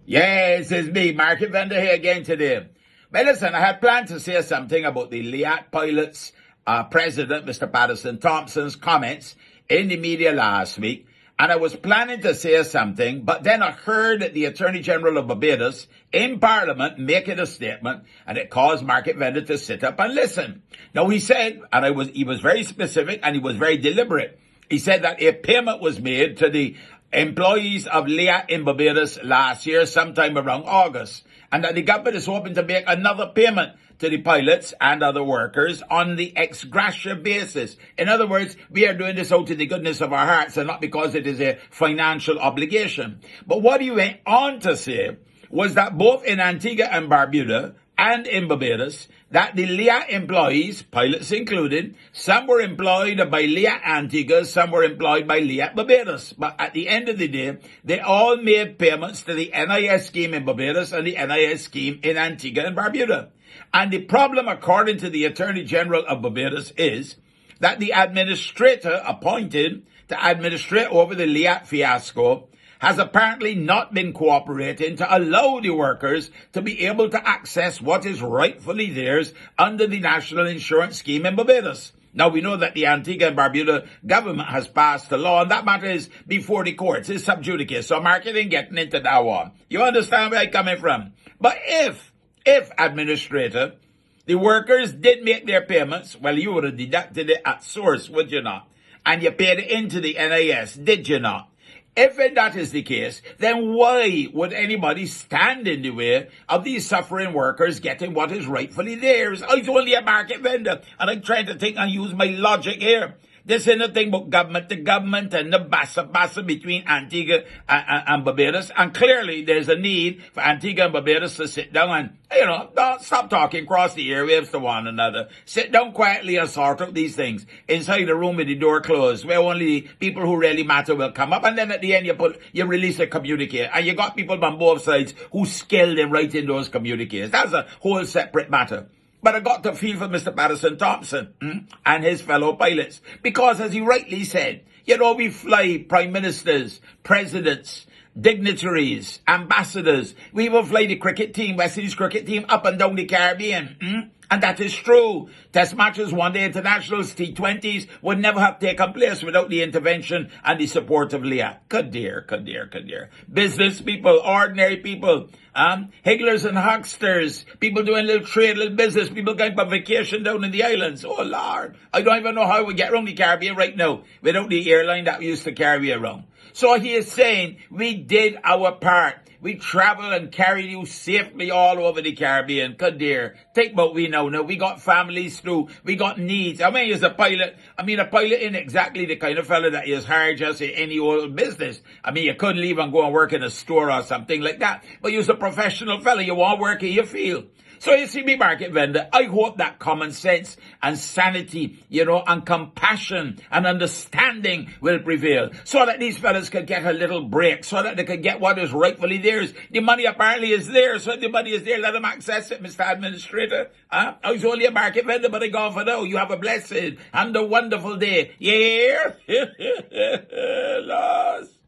Yes, it's me, market vendor here again today. Well, listen, I had planned to say something about the LIAT pilots president, Mr. Patterson Thompson's comments in the media last week. And I was planning to say something, but then I heard the Attorney General of Barbados in Parliament making a statement, and it caused market vendor to sit up and listen. Now, he said, and he was very specific and he was very deliberate. He said that a payment was made to the employees of LIAT in Barbados last year, sometime around August, and that the government is hoping to make another payment to the pilots and other workers on the ex gratia basis. In other words, we are doing this out of the goodness of our hearts and not because it is a financial obligation. But what he went on to say was that both in Antigua and Barbuda and in Barbados, that the LIAT employees, pilots included, some were employed by LIAT Antigua, some were employed by LIAT Barbados. But at the end of the day, they all made payments to the NIS scheme in Barbados and the NIS scheme in Antigua and Barbuda. And the problem, according to the Attorney General of Barbados, is that the administrator appointed to administrate over the LIAT fiasco has apparently not been cooperating to allow the workers to be able to access what is rightfully theirs under the National Insurance Scheme in Barbados. Now, we know that the Antigua and Barbuda government has passed a law, and that matter is before the courts. It's sub judice, so market ain't getting into that one. You understand where I'm coming from? But if administrator, the workers did make their payments, well, you would have deducted it at source, would you not? And you paid it into the NIS, did you not? If that is the case, then why would anybody stand in the way of these suffering workers getting what is rightfully theirs? I'm only a market vendor, and I'm trying to think and use my logic here. This ain't a thing about government to government and the bassa-bassa between Antigua and Barbados. And clearly there's a need for Antigua and Barbados to sit down and, don't stop talking across the airwaves to one another. Sit down quietly and sort out these things inside the room with the door closed, where only people who really matter will come up. And then at the end you release a communique. And you got people on both sides who skilled in writing those communiques. That's a whole separate matter. But I got to feel for Mr. Patterson Thompson and his fellow pilots. Because as he rightly said, we fly prime ministers, presidents, dignitaries, ambassadors. We will fly the cricket team, West Indies cricket team, up and down the Caribbean. And that is true. Test matches, one-day internationals, T20s would never have taken place without the intervention and the support of LIAT. Good dear. Business people, ordinary people, higglers and hucksters, people doing little trade, little business, people going for vacation down in the islands. Oh, Lord. I don't even know how we get around the Caribbean right now without the airline that we used to carry around. So he is saying we did our part. We travel and carry you safely all over the Caribbean. Good dear. Take what we know now. We got families too. We got needs. I mean, he's a pilot. A pilot ain't exactly the kind of fella that is hired just in any old business. You couldn't leave and go and work in a store or something like that. But you're a professional fella. You want to work in your field. So you see me, market vendor, I hope that common sense and sanity, and compassion and understanding will prevail so that these fellas can get a little break, so that they can get what is rightfully theirs. The money apparently is there, so if the money is there, let them access it, Mr. Administrator. I was only a market vendor, but I gone for now. You have a blessed and a wonderful day. Yeah? Lost.